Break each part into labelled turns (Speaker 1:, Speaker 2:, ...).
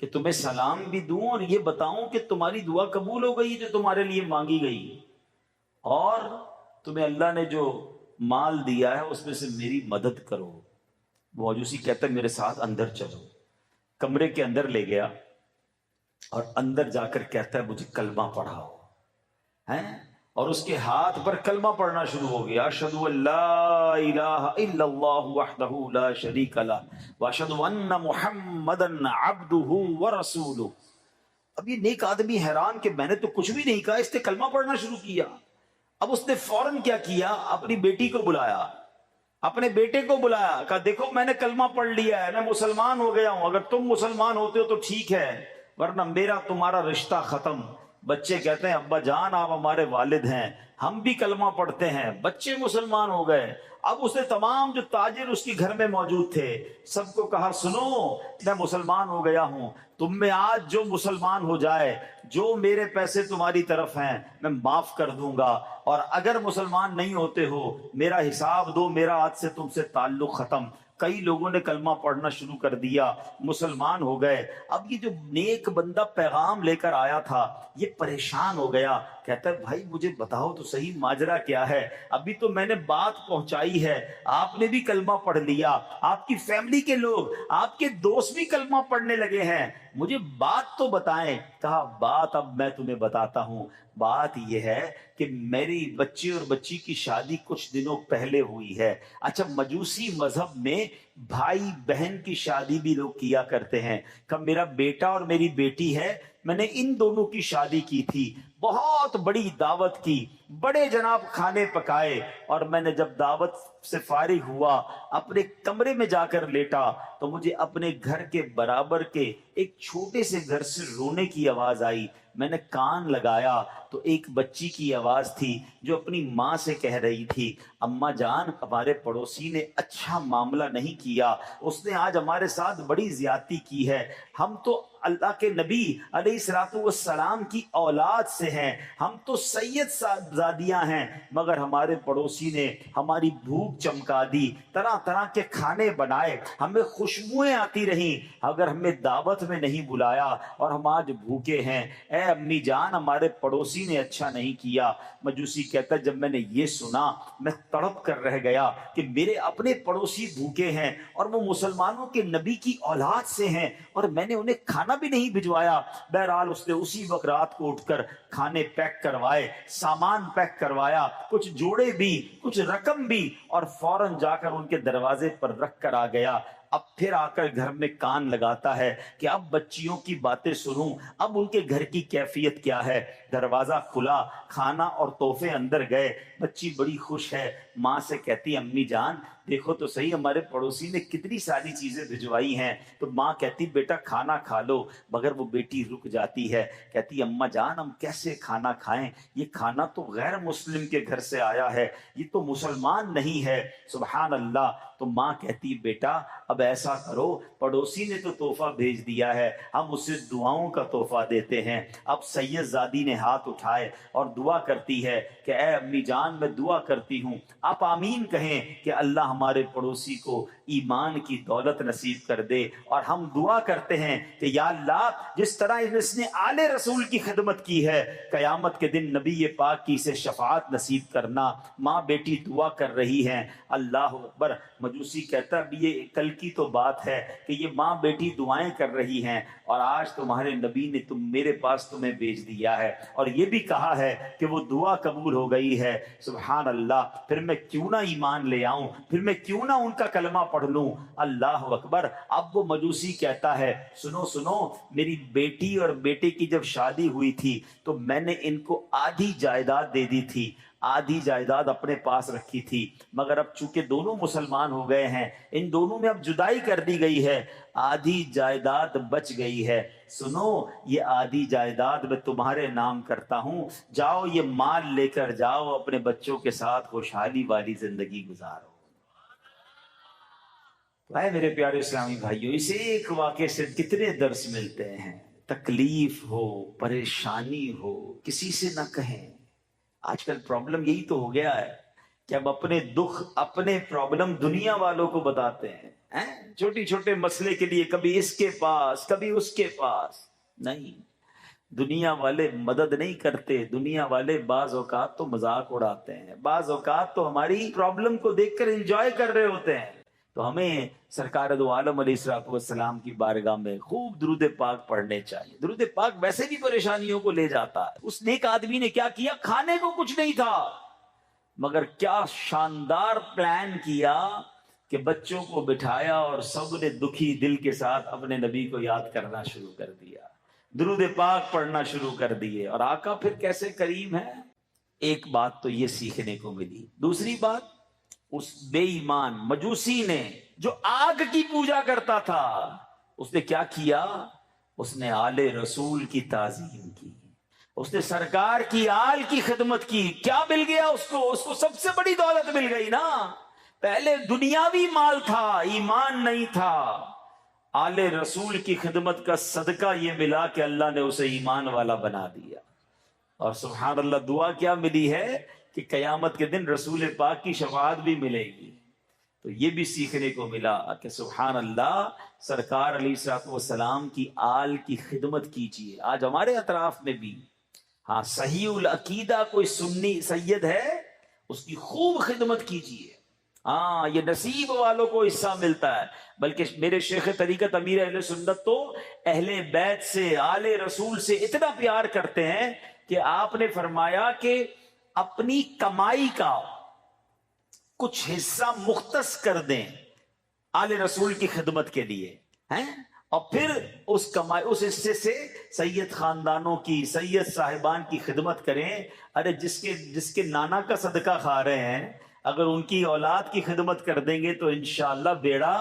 Speaker 1: کہ تمہیں سلام بھی دوں اور یہ بتاؤں کہ تمہاری دعا قبول ہو گئی جو تمہارے لیے مانگی گئی، اور تمہیں اللہ نے جو مال دیا ہے اس میں سے میری مدد کرو۔ وہ مجوسی کہتا ہے میرے ساتھ اندر چلو، کمرے کے اندر لے گیا اور اندر جا کر کہتا ہے مجھے کلمہ پڑھاؤ، ہیں؟ اور اس کے ہاتھ پر کلمہ پڑھنا شروع ہو گیا، اشہد ان لا الہ الا اللہ وحدہ لا شریک لہ واشہد ان محمدا عبدہ ورسولہ۔ اب یہ نیک آدمی حیران کہ میں نے تو کچھ بھی نہیں کہا، اس نے کلمہ پڑھنا شروع کیا۔ اب اس نے فوراً کیا کیا، اپنی بیٹی کو بلایا، اپنے بیٹے کو بلایا، کہا دیکھو میں نے کلمہ پڑھ لیا ہے، میں مسلمان ہو گیا ہوں، اگر تم مسلمان ہوتے ہو تو ٹھیک ہے ورنہ میرا تمہارا رشتہ ختم۔ بچے کہتے ہیں ابا جان آپ ہمارے والد ہیں، ہم بھی کلمہ پڑھتے ہیں۔ بچے مسلمان ہو گئے۔ اب اس نے تمام جو تاجر اس کے گھر میں موجود تھے سب کو کہا سنو میں مسلمان ہو گیا ہوں، تم میں آج جو مسلمان ہو جائے، جو میرے پیسے تمہاری طرف ہیں میں معاف کر دوں گا، اور اگر مسلمان نہیں ہوتے ہو میرا حساب دو، میرا آج سے تم سے تعلق ختم۔ کئی لوگوں نے کلمہ پڑھنا شروع کر دیا، مسلمان ہو گئے۔ اب یہ جو نیک بندہ پیغام لے کر آیا تھا یہ پریشان ہو گیا، کہتا ہے بھائی مجھے بتاؤ تو صحیح ماجرا کیا ہے، ابھی تو میں نے بات پہنچائی ہے، آپ نے بھی کلمہ پڑھ لیا، آپ کی فیملی کے لوگ، آپ کے دوست بھی کلمہ پڑھنے لگے ہیں، مجھے بات تو بتائیں۔ کہا بات اب میں تمہیں بتاتا ہوں، بات یہ ہے کہ میری بچے اور بچی کی شادی کچھ دنوں پہلے ہوئی ہے۔ اچھا مجوسی مذہب میں بھائی بہن کی شادی بھی لوگ کیا کرتے ہیں، کہ میرا بیٹا اور میری بیٹی ہے، میں نے ان دونوں کی شادی کی تھی، بہت بڑی دعوت کی، بڑے جناب کھانے پکائے، اور میں نے جب دعوت سے فارغ ہوا اپنے کمرے میں جا کر لیٹا تو مجھے اپنے گھر کے برابر کے ایک چھوٹے سے گھر سے رونے کی آواز آئی۔ میں نے کان لگایا تو ایک بچی کی آواز تھی جو اپنی ماں سے کہہ رہی تھی اماں جان ہمارے پڑوسی نے اچھا معاملہ نہیں کیا، اس نے آج ہمارے ساتھ بڑی زیادتی کی ہے، ہم تو اللہ کے نبی علیہ الصلوۃ والسلام کی اولاد سے ہیں، ہم تو سید صاحبزادیاں ہیں، مگر ہمارے پڑوسی نے ہماری بھوک چمکا دی، طرح طرح کے کھانے بنائے، ہمیں خوشبوئیں آتی رہیں، اگر ہمیں دعوت میں نہیں بلایا اور ہم آج بھوکے ہیں، اے امی جان ہمارے پڑوسی نے اچھا نہیں کیا۔ مجوسی کہتا ہے جب میں نے یہ سنا میں تڑپ کر رہ گیا کہ میرے اپنے پڑوسی بھوکے ہیں اور وہ مسلمانوں کے نبی کی اولاد سے ہیں اور میں نے انہیں کھانا بھی نہیں بھجوایا۔ بہرحال اس نے اسی وقت رات کو اٹھ کر کھانے پیک کروائے، سامان پیک کروایا، کچھ جوڑے بھی کچھ رقم بھی، اور فوراً جا کر ان کے دروازے پر رکھ کر آ گیا۔ اب پھر آ کر گھر میں کان لگاتا ہے کہ اب بچیوں کی باتیں سنوں، اب ان کے گھر کی کیفیت کیا ہے۔ دروازہ کھلا، کھانا اور تحفے اندر گئے، بچی بڑی خوش ہے، ماں سے کہتی امی جان دیکھو تو صحیح ہمارے پڑوسی نے کتنی ساری چیزیں بھجوائی ہیں، تو ماں کہتی بیٹا کھانا کھا لو، مگر وہ بیٹی رک جاتی ہے، کہتی اماں جان ہم کیسے کھانا کھائیں، یہ کھانا تو غیر مسلم کے گھر سے آیا ہے، یہ تو مسلمان نہیں ہے۔ سبحان اللہ۔ تو ماں کہتی بیٹا اب ایسا کرو، پڑوسی نے تو تحفہ بھیج دیا ہے، ہم اسے دعاؤں کا تحفہ دیتے ہیں۔ اب سید زادی نے ہاتھ اٹھائے اور دعا کرتی ہے کہ اے امی جان میں دعا کرتی ہوں آپ آمین کہیں کہ اللہ ہمارے پڑوسی کو ایمان کی دولت نصیب کر دے، اور ہم دعا کرتے ہیں کہ یا اللہ جس طرح اس نے آل رسول کی خدمت کی ہے قیامت کے دن نبی پاک کی اسے شفاعت نصیب کرنا۔ ماں بیٹی دعا کر رہی ہیں، اللہ اکبر۔ مجوسی کہتا ہے یہ کل کی تو بات ہے کہ یہ ماں بیٹی دعائیں کر رہی ہیں اور آج تمہارے نبی نے میرے پاس تمہیں بھیج دیا ہے اور یہ بھی کہا ہے کہ وہ دعا قبول ہو گئی ہے۔ سبحان اللہ۔ پھر میں کیوں نہ ایمان لے آؤں، پھر میں کیوں نہ ان کا کلمہ پڑھ لوں۔ اللہ اکبر۔ اب وہ مجوسی کہتا ہے سنو سنو، میری بیٹی اور بیٹے کی جب شادی ہوئی تھی تو میں نے ان کو آدھی جائیداد دے دی تھی، آدھی جائیداد اپنے پاس رکھی تھی، مگر اب چونکہ دونوں مسلمان ہو گئے ہیں ان دونوں میں اب جدائی کر دی گئی ہے، آدھی جائیداد بچ گئی ہے، سنو یہ آدھی جائیداد میں تمہارے نام کرتا ہوں، جاؤ یہ مال لے کر جاؤ اپنے بچوں کے ساتھ خوشحالی والی زندگی گزارو۔ اے میرے پیارے اسلامی بھائیوں، اس ایک واقعے سے کتنے درس ملتے ہیں۔ تکلیف ہو، پریشانی ہو، کسی سے نہ کہیں۔ آج کل پرابلم یہی تو ہو گیا ہے کہ اب اپنے دکھ اپنے پرابلم دنیا والوں کو بتاتے ہیں چھوٹی چھوٹے مسئلے کے لیے کبھی اس کے پاس کبھی اس کے پاس. نہیں، دنیا والے مدد نہیں کرتے. دنیا والے بعض اوقات تو مذاق اڑاتے ہیں، بعض اوقات تو ہماری پرابلم کو دیکھ کر انجوائے کر رہے ہوتے ہیں. تو ہمیں سرکار دو عالم علیہ الصلوۃ والسلام کی بارگاہ میں خوب درود پاک پڑھنے چاہیے. درود پاک ویسے بھی پریشانیوں کو لے جاتا ہے. اس نیک آدمی نے کیا کیا؟ کھانے کو کچھ نہیں تھا، مگر کیا شاندار پلان کیا کہ بچوں کو بٹھایا اور سب نے دکھی دل کے ساتھ اپنے نبی کو یاد کرنا شروع کر دیا، درود پاک پڑھنا شروع کر دیے. اور آقا پھر کیسے کریم ہے. ایک بات تو یہ سیکھنے کو ملی. دوسری بات، اس بے ایمان مجوسی نے جو آگ کی پوجا کرتا تھا، اس نے کیا کیا؟ اس نے آل رسول کی تعظیم کی، اس نے سرکار کی آل کی خدمت کی. کیا مل گیا اس کو سب سے بڑی دولت مل گئی نا. پہلے دنیاوی مال تھا، ایمان نہیں تھا. آل رسول کی خدمت کا صدقہ یہ ملا کہ اللہ نے اسے ایمان والا بنا دیا. اور سبحان اللہ، دعا کیا ملی ہے کہ قیامت کے دن رسول پاک کی شفاعت بھی ملے گی. تو یہ بھی سیکھنے کو ملا کہ سبحان اللہ، سرکار علیہ الصلوۃ والسلام کی آل کی خدمت کیجیے. آج ہمارے اطراف میں بھی صحیح العقیدہ کوئی سنی سید ہے، اس کی خوب خدمت کیجیے. یہ نصیب والوں کو حصہ ملتا ہے. بلکہ میرے شیخ طریقت امیر اہل سنت تو اہل بیت سے، آل رسول سے اتنا پیار کرتے ہیں کہ آپ نے فرمایا کہ اپنی کمائی کا کچھ حصہ مختص کر دیں آل رسول کی خدمت کے لیے، اور پھر اس حصے سے سید خاندانوں کی، سید صاحبان کی خدمت کریں. ارے جس کے نانا کا صدقہ کھا رہے ہیں، اگر ان کی اولاد کی خدمت کر دیں گے تو انشاءاللہ بیڑا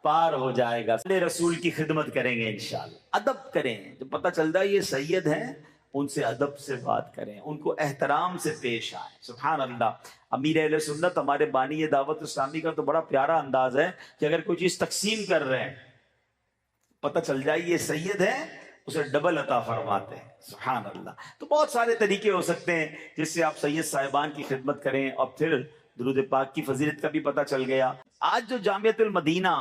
Speaker 1: پار ہو جائے گا. رسول کی خدمت کریں گے انشاءاللہ. ادب کریں، جب پتہ چلتا ہے یہ سید ہیں، ان سے ادب سے بات کریں، ان کو احترام سے پیش آئیں. سبحان اللہ. امیر اہل سنت ہمارے بانی دعوت اسلامی کا تو بڑا پیارا انداز ہے کہ اگر کوئی چیز تقسیم کر رہے ہیں، پتہ چل جائے یہ سید ہے، اسے ڈبل عطا فرماتے ہیں. سبحان اللہ. تو بہت سارے طریقے ہو سکتے ہیں جس سے آپ سید صاحبان کی خدمت کریں. اور پھر درود پاک کی فضیلت کا بھی پتہ چل گیا. آج جو جامعۃ المدینہ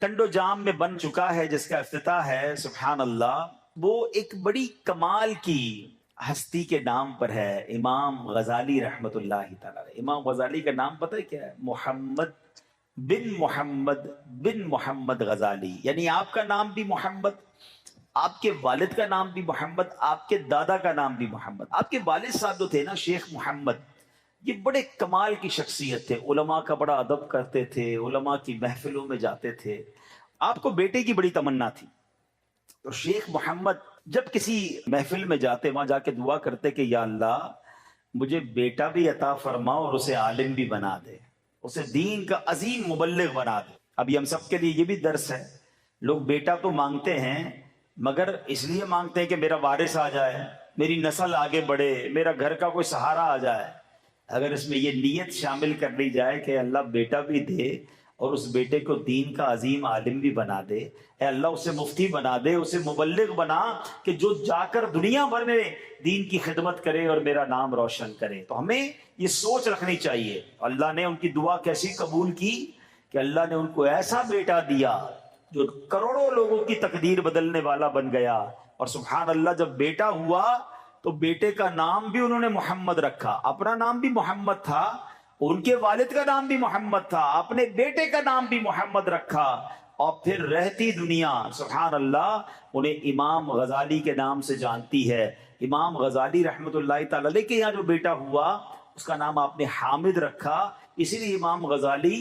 Speaker 1: ٹنڈ و جام میں بن چکا ہے، جس کا افتتاح ہے، سبحان اللہ، وہ ایک بڑی کمال کی ہستی کے نام پر ہے، امام غزالی رحمت اللہ تعالی. امام غزالی کا نام پتہ ہے کیا ہے؟ محمد بن محمد غزالی. یعنی آپ کا نام بھی محمد، آپ کے والد کا نام بھی محمد، آپ کے دادا کا نام بھی محمد. آپ کے والد صاحب جو تھے نا، شیخ محمد، یہ بڑے کمال کی شخصیت تھے. علماء کا بڑا ادب کرتے تھے، علماء کی محفلوں میں جاتے تھے. آپ کو بیٹے کی بڑی تمنا تھی، تو شیخ محمد جب کسی محفل میں جاتے، وہاں جا کے دعا کرتے کہ یا اللہ مجھے بیٹا بھی عطا فرما اور اسے عالم بھی بنا دے، اسے دین کا عظیم مبلغ بنا دے. ابھی ہم سب کے لیے یہ بھی درس ہے. لوگ بیٹا تو مانگتے ہیں، مگر اس لیے مانگتے ہیں کہ میرا وارث آ جائے، میری نسل آگے بڑھے، میرا گھر کا کوئی سہارا آ جائے. اگر اس میں یہ نیت شامل کر لی جائے کہ اللہ بیٹا بھی دے اور اس بیٹے کو دین کا عظیم عالم بھی بنا دے، اے اللہ اسے مفتی بنا دے، اسے مبلغ بنا کہ جو جا کر دنیا بھر میں دین کی خدمت کرے اور میرا نام روشن کرے. تو ہمیں یہ سوچ رکھنی چاہیے. اللہ نے ان کی دعا کیسی قبول کی کہ اللہ نے ان کو ایسا بیٹا دیا جو کروڑوں لوگوں کی تقدیر بدلنے والا بن گیا. اور سبحان اللہ، جب بیٹا ہوا تو بیٹے کا نام بھی انہوں نے محمد رکھا. اپنا نام بھی محمد تھا، ان کے والد کا نام بھی محمد تھا، اپنے بیٹے کا نام بھی محمد رکھا. اور پھر رہتی دنیا سبحان اللہ انہیں امام غزالی کے نام سے جانتی ہے. امام غزالی رحمت اللہ تعالی علیہ کے یہاں جو بیٹا ہوا اس کا نام آپ نے حامد رکھا. اسی لیے امام غزالی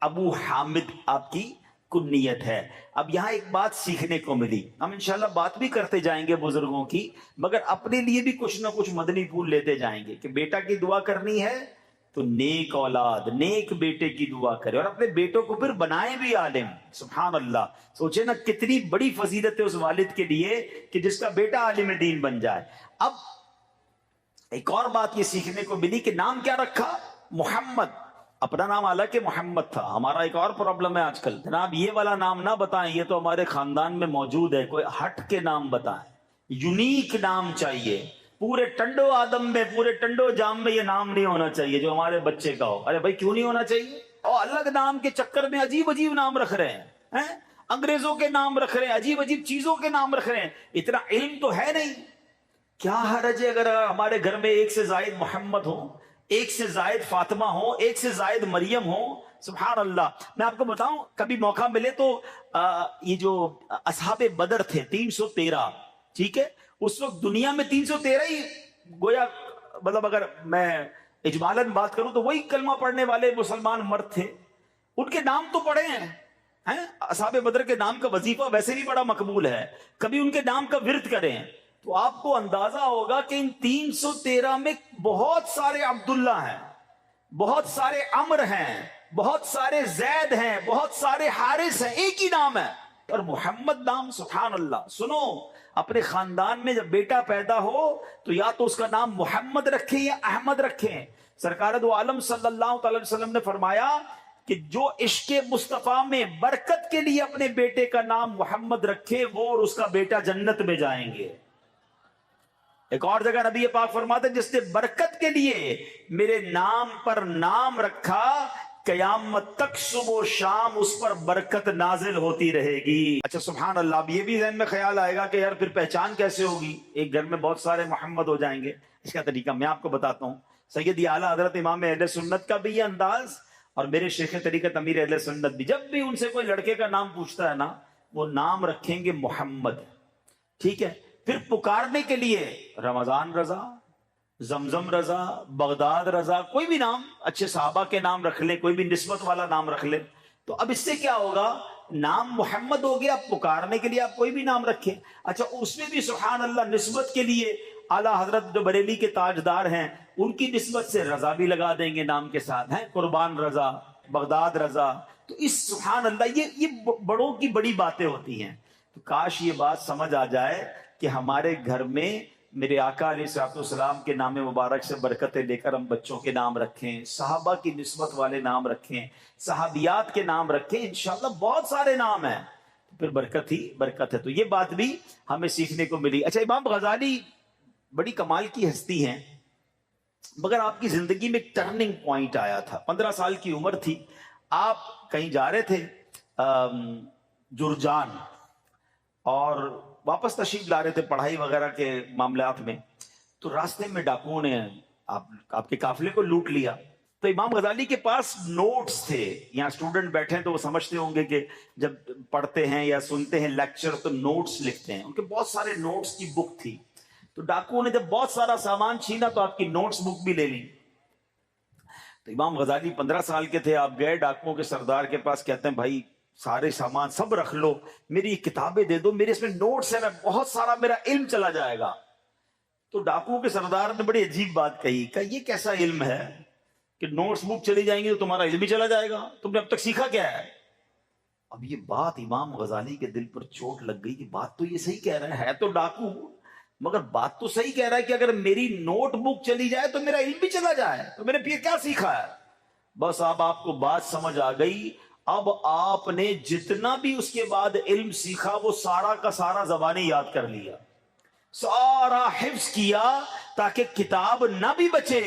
Speaker 1: ابو حامد آپ کی کنیت ہے. اب یہاں ایک بات سیکھنے کو ملی، ہم انشاءاللہ بات بھی کرتے جائیں گے بزرگوں کی، مگر اپنے لیے بھی کچھ نہ کچھ مدنی پھول لیتے جائیں گے کہ بیٹا کی دعا کرنی ہے تو نیک اولاد، نیک بیٹے کی دعا کرے، اور اپنے بیٹوں کو پھر بنائے بھی عالم. سبحان اللہ. سوچے نا کتنی بڑی فضیلت ہے اس والد کے لیے کہ جس کا بیٹا عالم دین بن جائے. اب ایک اور بات یہ سیکھنے کو ملی کہ نام کیا رکھا؟ محمد. اپنا نام حالانکہ محمد تھا. ہمارا ایک اور پرابلم ہے آج کل، جناب یہ والا نام نہ بتائیں، یہ تو ہمارے خاندان میں موجود ہے، کوئی ہٹ کے نام بتائیں، یونیک نام چاہیے. پورے ٹنڈو آدم میں، پورے ٹنڈو جام میں یہ نام نہیں ہونا چاہیے جو ہمارے بچے کا ہو. ارے بھائی کیوں نہیں ہونا چاہیے؟ اور الگ نام کے چکر میں عجیب عجیب نام رکھ رہے ہیں، انگریزوں کے نام رکھ رہے ہیں، عجیب عجیب چیزوں کے نام رکھ رہے ہیں. اتنا علم تو ہے نہیں. کیا حرج ہے اگر ہمارے گھر میں ایک سے زائد محمد ہو، ایک سے زائد فاطمہ ہو، ایک سے زائد مریم ہو؟ سبحان اللہ. میں آپ کو بتاؤں، کبھی موقع ملے تو یہ جو اصحاب بدر تھے 313، ٹھیک ہے، اس وقت دنیا میں 313 ہی گویا، مطلب اگر میں اجمالاً بات کروں تو وہی کلمہ پڑھنے والے مسلمان مرد تھے. ان کے نام تو پڑھے ہیں. اصحاب بدر کے نام کا وظیفہ ویسے بھی بڑا مقبول ہے، کبھی ان کے نام کا ورد کریں تو آپ کو اندازہ ہوگا کہ ان 313 میں بہت سارے عبداللہ ہیں، بہت سارے عمر ہیں، بہت سارے زید ہیں، بہت سارے حارث ہیں. ایک ہی نام ہے. اور محمد نام، سبحان اللہ. سنو، اپنے خاندان میں جب بیٹا پیدا ہو تو یا تو اس کا نام محمد رکھیں یا احمد رکھیں. سرکار دو عالم صلی اللہ تعالی وسلم نے فرمایا کہ جو عشق مصطفیٰ میں برکت کے لیے اپنے بیٹے کا نام محمد رکھے وہ اور اس کا بیٹا جنت میں جائیں گے. ایک اور جگہ نبی پاک فرماتے ہیں جس نے برکت کے لیے میرے نام پر نام رکھا، قیامت تک صبح و شام اس پر برکت نازل ہوتی رہے گی. اچھا سبحان اللہ. اب یہ بھی ذہن میں خیال آئے گا کہ یار پھر پہچان کیسے ہوگی؟ ایک گھر میں بہت سارے محمد ہو جائیں گے. اس کا طریقہ میں آپ کو بتاتا ہوں. سیدی اعلیٰ حضرت امام اہل سنت کا بھی یہ انداز، اور میرے شیخ طریقت امیر اہل سنت بھی، جب بھی ان سے کوئی لڑکے کا نام پوچھتا ہے نا، وہ نام رکھیں گے محمد. ٹھیک ہے. پھر پکارنے کے لیے رمضان رضا، زمزم رضا، بغداد رضا، کوئی بھی نام، اچھے صحابہ کے نام رکھ لیں، کوئی بھی نسبت والا نام رکھ لیں. تو اب اس سے کیا ہوگا؟ نام محمد ہو گیا، پکارنے کے لیے آپ کوئی بھی نام رکھیں. اچھا اس میں بھی سبحان اللہ نسبت کے لیے اعلیٰ حضرت جو بریلی کے تاجدار ہیں ان کی نسبت سے رضا بھی لگا دیں گے نام کے ساتھ، ہیں قربان رضا، بغداد رضا. تو اس سبحان اللہ یہ بڑوں کی بڑی باتیں ہوتی ہیں. تو کاش یہ بات سمجھ آ جائے کہ ہمارے گھر میں میرے آقا علیہ الصلوۃ والسلام کے نام مبارک سے برکتیں لے کر ہم بچوں کے نام رکھیں، صحابہ کی نسبت والے نام رکھیں، صحابیات کے نام رکھیں. انشاءاللہ بہت سارے نام ہیں، پھر برکت ہی برکت ہے. تو یہ بات بھی ہمیں سیکھنے کو ملی. اچھا امام غزالی بڑی کمال کی ہستی ہیں، مگر آپ کی زندگی میں ایک ٹرننگ پوائنٹ آیا تھا. 15 سال کی عمر تھی، آپ کہیں جا رہے تھے جرجان، اور واپس تشریف لا رہے تھے پڑھائی وغیرہ کے معاملات میں. تو راستے میں ڈاکوؤں نے آپ کے قافلے کو لوٹ لیا. تو امام غزالی کے پاس نوٹس تھے. یہاں اسٹوڈنٹ بیٹھے ہیں تو وہ سمجھتے ہوں گے کہ جب پڑھتے ہیں یا سنتے ہیں لیکچر تو نوٹس لکھتے ہیں. ان کے بہت سارے نوٹس کی بک تھی. تو ڈاکوؤں نے جب بہت سارا سامان چھینا تو آپ کی نوٹس بک بھی لے لی. تو امام غزالی 15 سال کے تھے. آپ گئے ڈاکوؤں کے سردار کے پاس، کہتے ہیں بھائی سارے سامان سب رکھ لو، میری کتابیں دے دو، میرے اس میں نوٹس ہیں، میں بہت سارا میرا علم چلا جائے گا. تو ڈاکوؤں کے سردار نے بڑی عجیب بات کہی کہ یہ کیسا علم ہے کہ نوٹس بک چلی جائیں گی تو تمہارا علم بھی چلا جائے گا؟ تم نے اب تک سیکھا کیا ہے؟ اب یہ بات امام غزالی کے دل پر چوٹ لگ گئی کہ بات تو یہ صحیح کہہ رہا ہے تو ڈاکو، مگر بات تو صحیح کہہ رہا ہے کہ اگر میری نوٹ بک چلی جائے تو میرا علم بھی چلا جائے، تو میں نے پھر کیا سیکھا ہے؟ بس اب آپ کو بات سمجھ آ گئی. اب آپ نے جتنا بھی اس کے بعد علم سیکھا وہ سارا کا سارا زبانی یاد کر لیا، سارا حفظ کیا تاکہ کتاب نہ بھی بچے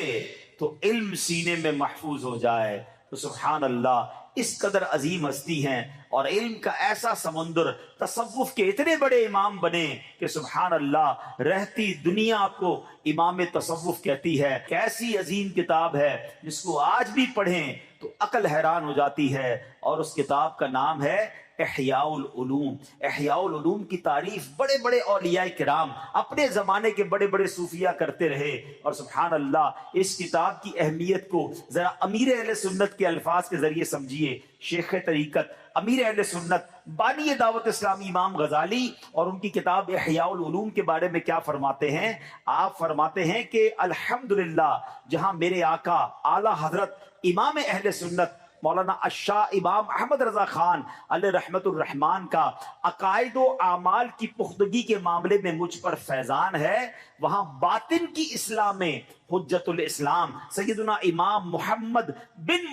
Speaker 1: تو علم سینے میں محفوظ ہو جائے. تو سبحان اللہ، اس قدر عظیم ہستی ہیں اور علم کا ایسا سمندر، تصوف کے اتنے بڑے امام بنے کہ سبحان اللہ رہتی دنیا آپ کو امام تصوف کہتی ہے. کیسی عظیم کتاب ہے جس کو آج بھی پڑھیں تو عقل حیران ہو جاتی ہے، اور اس کتاب کا نام ہے احیاء العلوم. احیاء العلوم کی تعریف بڑے بڑے اولیاء کرام اپنے زمانے کے بڑے بڑے صوفیہ کرتے رہے. اور سبحان اللہ اس کتاب کی اہمیت کو ذرا امیر اہل سنت کے الفاظ کے ذریعے سمجھیے. شیخ طریقت امیر اہل سنت بانی دعوت اسلامی امام غزالی اور ان کی کتاب احیاء العلوم کے بارے میں کیا فرماتے ہیں؟ آپ فرماتے ہیں کہ الحمدللہ جہاں میرے آقا اعلیٰ حضرت امام اہل سنت مولانا الشاہ امام احمد رضا خان علیہ رحمت الرحمان کا عقائد و اعمال کی پختگی کے معاملے میں مجھ پر فیضان ہے، وہاں باطن کی اصلاح میں حجت الاسلام سیدنا امام محمد بن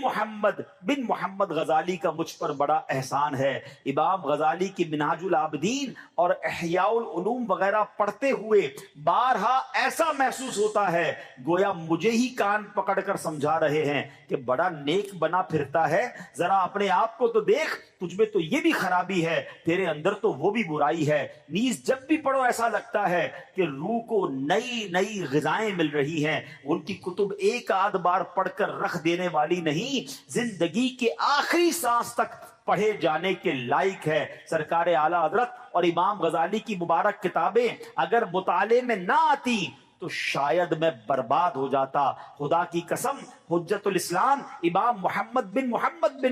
Speaker 1: محمد غزالی کا مجھ پر بڑا احسان ہے۔ امام غزالی کی منہاج العابدین اور احیاء العلوم وغیرہ پڑھتے ہوئے بارہا ایسا محسوس ہوتا ہے گویا مجھے ہی کان پکڑ کر سمجھا رہے ہیں کہ بڑا نیک بنا پھرتا ہے، ذرا اپنے آپ کو تو دیکھ، تجھ میں تو یہ بھی خرابی ہے، تیرے اندر تو وہ بھی برائی ہے۔ نیز جب بھی پڑھو ایسا لگتا ہے کہ روح کو نئی نئی غذائیں مل رہی ہیں۔ ان کی کتب ایک آدھ بار پڑھ کر رکھ دینے والی نہیں، زندگی کے آخری سانس تک پڑھے جانے کے لائق ہے۔ سرکار اعلیٰ حضرت اور امام غزالی کی مبارک کتابیں اگر مطالعے میں نہ آتی تو شاید میں برباد ہو جاتا۔ خدا کی قسم، حجت الاسلام امام بن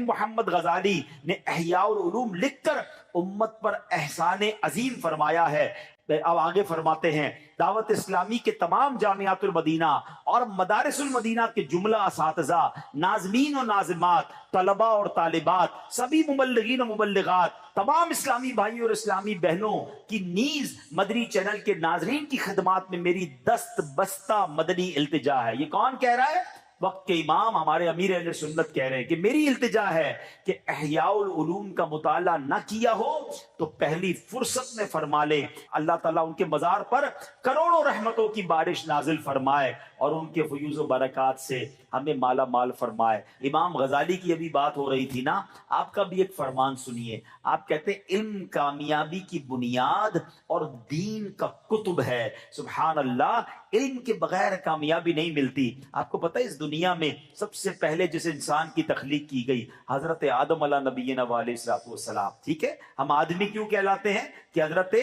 Speaker 1: محمد غزالی نے احیاء العلوم لکھ کر امت پر احسان عظیم فرمایا ہے۔ اب آگے فرماتے ہیں، دعوت اسلامی کے تمام جامعات المدینہ اور مدارس المدینہ کے جملہ اساتذہ، ناظمین و ناظمات، طلباء اور طالبات، سبھی مبلغین و مبلغات، تمام اسلامی بھائی اور اسلامی بہنوں کی نیز مدنی چینل کے ناظرین کی خدمات میں میری دست بستہ مدنی التجا ہے۔ یہ کون کہہ رہا ہے؟ وقت کے امام ہمارے امیر اہل سنت کہہ رہے ہیں کہ میری التجا ہے کہ احیاء العلوم کا مطالعہ نہ کیا ہو تو پہلی فرصت میں فرما لے۔ اللہ تعالیٰ ان کے مزار پر کروڑوں رحمتوں کی بارش نازل فرمائے اور ان کے فیوز و برکات سے ہمیں مالا مال فرمائے۔ امام غزالی کی ابھی بات ہو رہی تھی نا، آپ کا بھی ایک فرمان سنیے۔ آپ کہتے ہیں علم کامیابی کی بنیاد اور دین کا کتب ہے۔ سبحان اللہ، علم کے بغیر کامیابی نہیں ملتی۔ آپ کو پتہ ہے اس دنیا میں سب سے پہلے جس انسان کی تخلیق کی گئی حضرت آدم علیہ نبینا علیہ السلام، ٹھیک ہے؟ ہم آدمی کیوں کہلاتے ہیں؟ کہ حضرت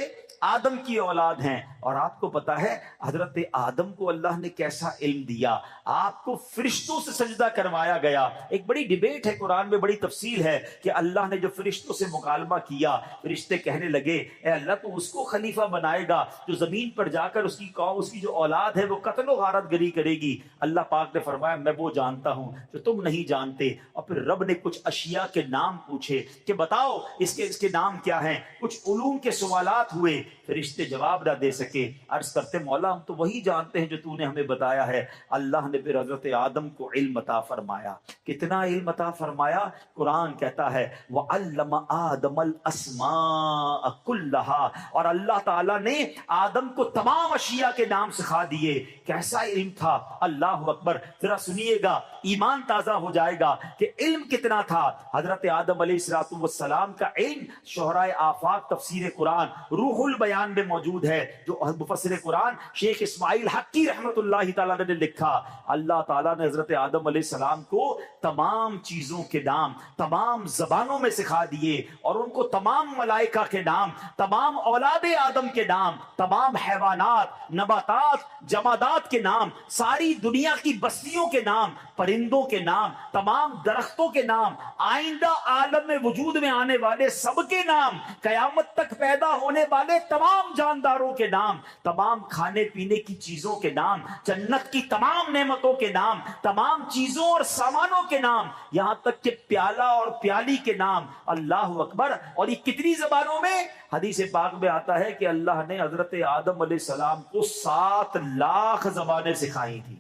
Speaker 1: آدم کی اولاد ہیں۔ اور آپ کو پتا ہے حضرت آدم کو اللہ نے کیسا علم دیا؟ آپ کو فرشتوں سے سجدہ کروایا گیا۔ ایک بڑی ڈیبیٹ ہے قرآن میں، بڑی تفصیل ہے کہ اللہ نے جو فرشتوں سے مکالمہ کیا، فرشتے کہنے لگے اے اللہ تو اس کو خلیفہ بنائے گا جو زمین پر جا کر اس کی قوم، اس کی جو اولاد ہے وہ قتل و غارت گری کرے گی۔ اللہ پاک نے فرمایا میں وہ جانتا ہوں جو تم نہیں جانتے۔ اور پھر رب نے کچھ اشیاء کے نام پوچھے کہ بتاؤ اس کے نام کیا ہیں۔ کچھ علوم کے سوالات ہوئے، فرشتے جواب نہ دے سکے۔ عرض کرتے مولا ہم تو وہی جانتے ہیں جو تو نے ہمیں بتایا ہے۔ اللہ نے پھر حضرت آدم کو علم عطا فرمایا۔ کتنا علم عطا فرمایا؟ قرآن کہتا ہے وَعَلَّمَ آدَمَ الْأَسْمَاءَ كُلَّهَا، اور اللہ تعالیٰ نے آدم کو تمام اشیاء کے نام سکھا دیے۔ کیسا علم تھا؟ اللہ اکبر، ذرا سنیے گا، ایمان تازہ ہو جائے گا کہ علم کتنا تھا۔ حضرت آدم علیہ السلام کا علم شہرائے آفاق تفسیر قرآن روح البیان میں موجود ہے، جو مفسر قرآن شیخ اسماعیل حقی رحمت اللہ تعالیٰ نے لکھا۔ اللہ تعالیٰ نے حضرت آدم علیہ السلام کو تمام چیزوں کے نام تمام زبانوں میں سکھا دیے، اور ان کو تمام ملائکہ کے نام، تمام اولاد آدم کے نام، تمام حیوانات، نباتات، جمادات کے نام، ساری دنیا کی بستیوں کے نام، پرندوں کے نام، تمام درختوں کے نام، آئندہ عالم میں وجود میں آنے والے سب کے نام، قیامت تک پیدا ہونے والے تمام جانداروں کے نام، تمام کھانے پینے کی چیزوں کے نام، جنت کی تمام نعمتوں کے نام، تمام چیزوں اور سامانوں کے نام، یہاں تک کہ پیالہ اور پیالی کے نام۔ اللہ اکبر! اور یہ کتنی زبانوں میں؟ حدیث پاک میں آتا ہے کہ اللہ نے حضرت آدم علیہ السلام کو 7 لاکھ زبانیں سکھائی تھی۔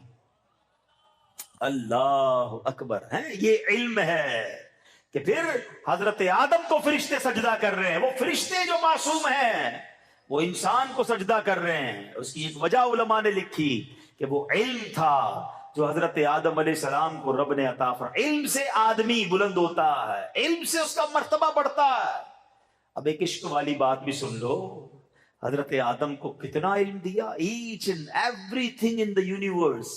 Speaker 1: اللہ اکبر! یہ علم ہے کہ پھر حضرت آدم کو فرشتے سجدہ کر رہے ہیں۔ وہ فرشتے جو معصوم ہیں وہ انسان کو سجدہ کر رہے ہیں۔ اس کی ایک وجہ علماء نے لکھی کہ وہ علم تھا جو حضرت آدم علیہ السلام کو رب نے عطا فرمایا۔ علم سے آدمی بلند ہوتا ہے، علم سے اس کا مرتبہ بڑھتا ہے۔ اب ایک عشق والی بات بھی سن لو، حضرت آدم کو کتنا علم دیا؟ Each and everything in the universe,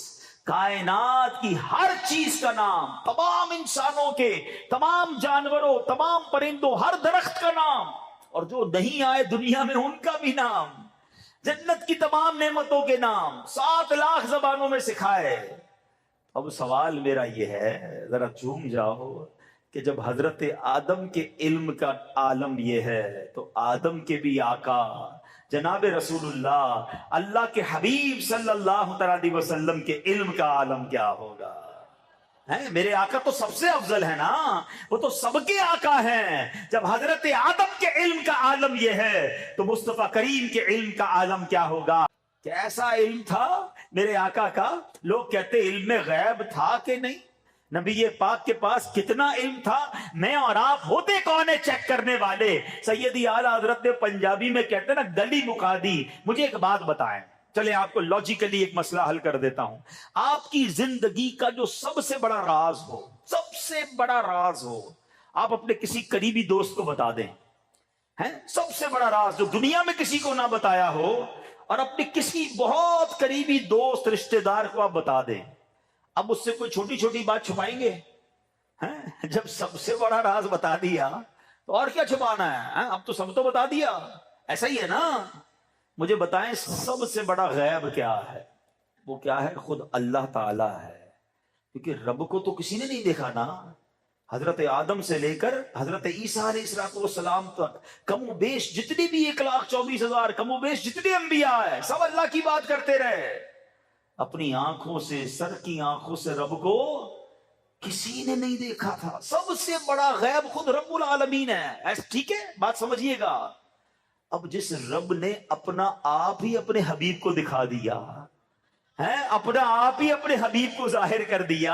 Speaker 1: کائنات کی ہر چیز کا نام، تمام انسانوں کے، تمام جانوروں، تمام پرندوں، ہر درخت کا نام، اور جو نہیں آئے دنیا میں ان کا بھی نام، جنت کی تمام نعمتوں کے نام 7 لاکھ زبانوں میں سکھائے۔ اب سوال میرا یہ ہے، ذرا جھوم جاؤ کہ جب حضرت آدم کے علم کا عالم یہ ہے تو آدم کے بھی آقا جناب رسول اللہ، اللہ کے حبیب صلی اللہ علیہ وسلم کے علم کا عالم کیا ہوگا؟ میرے آقا تو سب سے افضل ہے نا، وہ تو سب کے آقا ہیں۔ جب حضرت آدم کے علم کا عالم یہ ہے تو مصطفیٰ کریم کے علم کا عالم کیا ہوگا؟ کیسا علم تھا؟ میرے آقا کا لوگ کہتے علم غیب تھا کہ نہیں، نبی پاک کے پاس کتنا علم تھا، میں اور آپ ہوتے کون ہے چیک کرنے والے؟ سیدی اعلی حضرت نے پنجابی میں کہتے ہیں نا گلی مکا دی۔ مجھے ایک بات بتائیں، چلے آپ کو لاجیکلی ایک مسئلہ حل کر دیتا ہوں۔ آپ کی زندگی کا جو سب سے بڑا راز ہو، سب سے بڑا راز ہو، آپ اپنے کسی قریبی دوست کو بتا دیں، سب سے بڑا راز جو دنیا میں کسی کو نہ بتایا ہو، اور اپنے کسی بہت قریبی دوست رشتہ دار کو آپ بتا دیں، اب اس سے کوئی چھوٹی چھوٹی بات چھپائیں گے؟ جب سب سے بڑا راز بتا دیا تو اور کیا چھپانا ہے؟ اب تو سب تو بتا دیا، ایسا ہی ہے نا؟ مجھے بتائیں سب سے بڑا غیب کیا ہے؟ وہ کیا ہے؟ خود اللہ تعالی ہے، کیونکہ رب کو تو کسی نے نہیں دیکھا نا۔ حضرت آدم سے لے کر حضرت عیسیٰ علیہ السلام تک کم و بیش جتنی بھی 1,24,000 کم و بیش جتنے انبیاء ہیں، سب اللہ کی بات کرتے رہے، اپنی آنکھوں سے، سر کی آنکھوں سے رب کو کسی نے نہیں دیکھا تھا۔ سب سے بڑا غیب خود رب العالمین ہے، ایسا ٹھیک ہے؟ بات سمجھیے گا۔ اب جس رب نے اپنا آپ ہی اپنے حبیب کو دکھا دیا ہے، اپنا آپ ہی اپنے حبیب کو ظاہر کر دیا،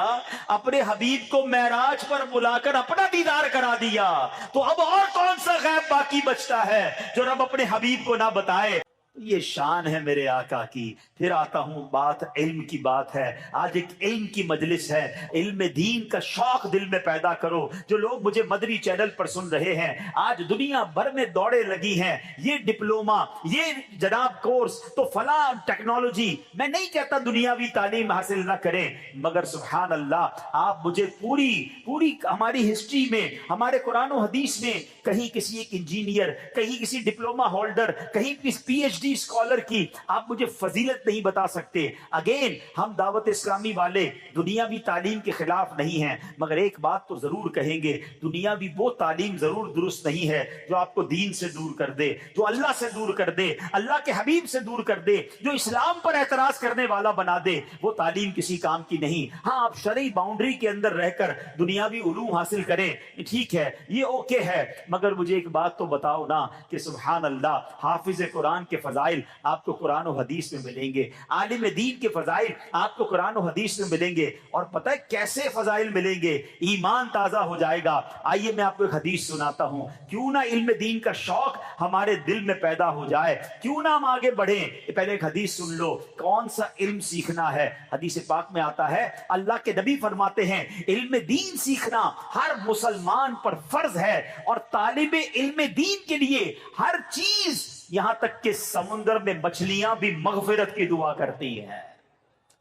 Speaker 1: اپنے حبیب کو معراج پر بلا کر اپنا دیدار کرا دیا، تو اب اور کون سا غیب باقی بچتا ہے جو رب اپنے حبیب کو نہ بتائے؟ یہ شان ہے میرے آقا کی۔ پھر آتا ہوں، بات علم کی بات ہے، آج ایک علم کی مجلس ہے، علم دین کا شوق دل میں پیدا کرو۔ جو لوگ مجھے مدری چینل پر سن رہے ہیں، آج دنیا بھر میں دوڑے لگی ہیں، یہ ڈپلوما، یہ جناب کورس، تو فلاں ٹیکنالوجی۔ میں نہیں کہتا دنیاوی تعلیم حاصل نہ کریں، مگر سبحان اللہ آپ مجھے پوری ہماری ہسٹری میں، ہمارے قرآن و حدیث میں کہیں کسی ایک انجینئر، کہیں کسی ڈپلوما ہولڈر، کہیں کسی پی ایچ ڈی اسکالر کی آپ مجھے فضیلت نہیں بتا سکتے۔ اگین ہم دعوت اسلامی والے دنیاوی تعلیم کے خلاف نہیں ہیں، مگر ایک بات تو ضرور کہیں گے، دنیاوی وہ تعلیم ضرور درست نہیں ہے جو آپ کو دین سے دور کر دے، جو اللہ سے دور کر دے، اللہ کے حبیب سے دور کر دے، جو اسلام پر اعتراض کرنے والا بنا دے، وہ تعلیم کسی کام کی نہیں۔ ہاں آپ شرعی باؤنڈری کے اندر رہ کر دنیاوی علوم حاصل کریں، ٹھیک ہے، یہ اوکے ہے، مگر مجھے ایک بات تو بتاؤ نا کہ سبحان اللہ حافظ قرآن کے فضائل آپ کو قرآن و حدیث میں ملیں گے، عالم دین کے فضائل آپ کو قرآن و حدیث میں ملیں گے، اور پتہ ہے کیسے فضائل ملیں گے؟ ایمان تازہ ہو جائے گا۔ آئیے میں آپ کو ایک حدیث سناتا ہوں، کیوں نہ علم دین کا شوق ہمارے دل میں پیدا ہو جائے، کیوں نہ ہم آگے بڑھیں۔ پہلے ایک حدیث سن لو، کون سا علم سیکھنا ہے؟ حدیث پاک میں آتا ہے، اللہ کے نبی فرماتے ہیں علم دین سیکھنا ہر مسلمان پر فرض ہے، اور طالب علم دین کے لیے ہر چیز، یہاں تک کہ سمندر میں مچھلیاں بھی مغفرت کی دعا کرتی ہیں،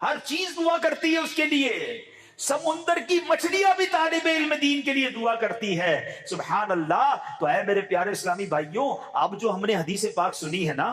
Speaker 1: ہر چیز دعا کرتی ہے اس کے لیے، سمندر کی مچھلیاں بھی طالب علم دین کے لیے دعا کرتی ہے۔ سبحان اللہ۔ تو اے میرے پیارے اسلامی بھائیوں، اب جو ہم نے حدیث پاک سنی ہے نا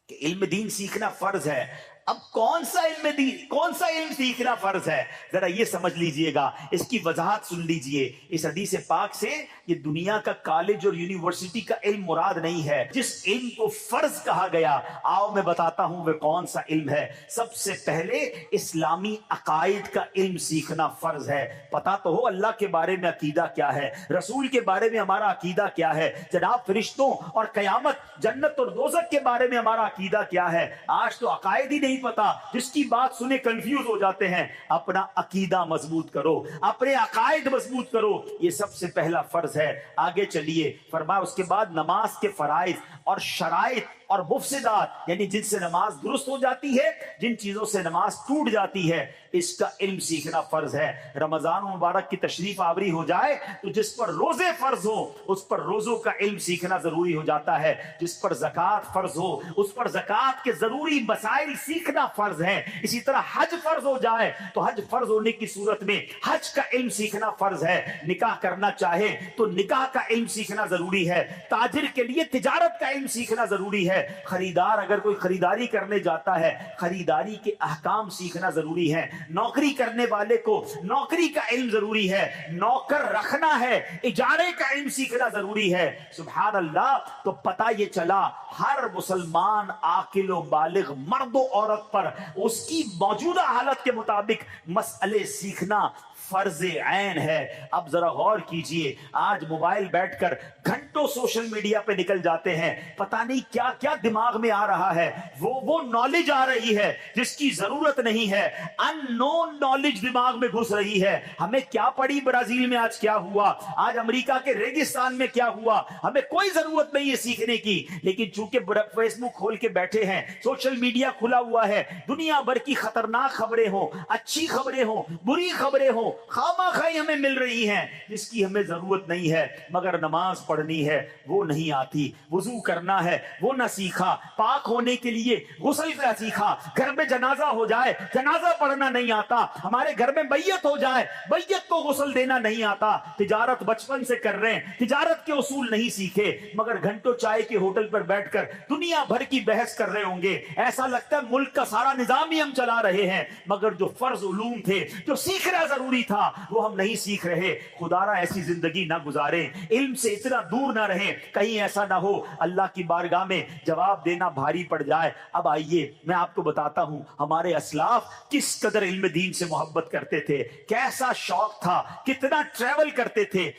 Speaker 1: کہ علم دین سیکھنا فرض ہے، اب کون سا علم دین، کون سا علم سیکھنا فرض ہے؟ ذرا یہ سمجھ لیجئے گا، اس کی وضاحت سن لیجئے۔ اس حدیث پاک سے یہ دنیا کا کالج اور یونیورسٹی کا علم مراد نہیں ہے۔ جس علم کو فرض کہا گیا، آؤ میں بتاتا ہوں وہ کون سا علم ہے۔ سب سے پہلے اسلامی عقائد کا علم سیکھنا فرض ہے۔ پتا تو ہو اللہ کے بارے میں عقیدہ کیا ہے، رسول کے بارے میں ہمارا عقیدہ کیا ہے، جناب فرشتوں اور قیامت، جنت اور دوزخ کے بارے میں ہمارا عقیدہ کیا ہے۔ آج تو عقائد ہی نہیں پتا، جس کی بات سنے کنفیوز ہو جاتے ہیں۔ اپنا عقیدہ مضبوط کرو، اپنے عقائد مضبوط کرو، یہ سب سے پہلا فرض ہے۔ آگے چلیے، فرمایا اس کے بعد نماز کے فرائض اور شرائط اور مفسدات، یعنی جن سے نماز درست ہو جاتی ہے، جن چیزوں سے نماز ٹوٹ جاتی ہے، اس کا علم سیکھنا فرض ہے۔ رمضان مبارک کی تشریف آوری ہو جائے تو جس پر روزے فرض ہو اس پر روزوں کا علم سیکھنا ضروری ہو جاتا ہے، جس پر زکوٰۃ فرض ہو اس پر زکوٰۃ کے ضروری مسائل سیکھنا فرض ہے۔ اسی طرح حج فرض ہو جائے تو حج فرض ہونے کی صورت میں حج کا علم سیکھنا فرض ہے۔ نکاح کرنا چاہے تو نکاح کا علم سیکھنا ضروری ہے۔ تاجر کے لیے تجارت کا علم سیکھنا ضروری ہے۔ خریدار اگر کوئی خریداری کرنے جاتا ہے، خریداری کے احکام سیکھنا ضروری ہے۔ نوکری کرنے والے کو نوکری کا علم ضروری ہے۔ نوکر رکھنا ہے، اجارے کا علم سیکھنا ضروری ہے۔ سبحان اللہ۔ تو پتہ یہ چلا ہر مسلمان عاقل و بالغ مرد و عورت پر اس کی موجودہ حالت کے مطابق مسئلے سیکھنا فرض عین ہے. اب ذرا غور کیجئے, آج موبائل بیٹھ کر گھنٹوں سوشل میڈیا پہ نکل جاتے ہیں, پتہ نہیں کیا کیا دماغ میں آ رہا ہے, وہ نالج آ رہی ہے جس کی ضرورت نہیں ہے, ان نون نالج دماغ میں گھس رہی ہے. ہمیں کیا پڑی برازیل میں آج کیا ہوا, آج امریکہ کے ریگستان میں کیا ہوا, ہمیں کوئی ضرورت نہیں ہے سیکھنے کی, لیکن چونکہ فیس بک کھول کے بیٹھے ہیں, سوشل میڈیا کھلا ہوا ہے, دنیا بھر کی خطرناک خبریں ہوں, اچھی خبریں ہوں, بری خبریں ہوں, خامہ خواہ ہمیں مل رہی ہیں جس کی ہمیں ضرورت نہیں ہے. مگر نماز پڑھنی ہے وہ نہیں آتی, وضو کرنا ہے وہ نہ سیکھا, پاک ہونے کے لیے غسل کا سیکھا, گھر میں جنازہ ہو جائے جنازہ پڑھنا نہیں آتا, ہمارے گھر میں بیعت ہو جائے بیعت کو غسل دینا نہیں آتا, تجارت بچپن سے کر رہے ہیں, تجارت کے اصول نہیں سیکھے, مگر گھنٹوں چائے کے ہوٹل پر بیٹھ کر دنیا بھر کی بحث کر رہے ہوں گے. ایسا لگتا ہے ملک کا سارا نظام ہی ہم چلا رہے ہیں, مگر جو فرض علوم تھے, جو سیکھنا ضروری تھا, وہ ہم نہیں سیکھ رہے. خدا را ایسی زندگی نہ گزارے, علم سے اتنا دور نہ رہیں, کہیں ایسا نہ ہو اللہ کی بارگاہ میں جواب دینا بھاری پڑ جائے. اب آئیے میں آپ کو بتاتا ہوں ہمارے اسلاف کس قدر علم دین سے محبت کرتے تھے, کیسا شوق تھا, کتنا ٹریول کرتے تھے.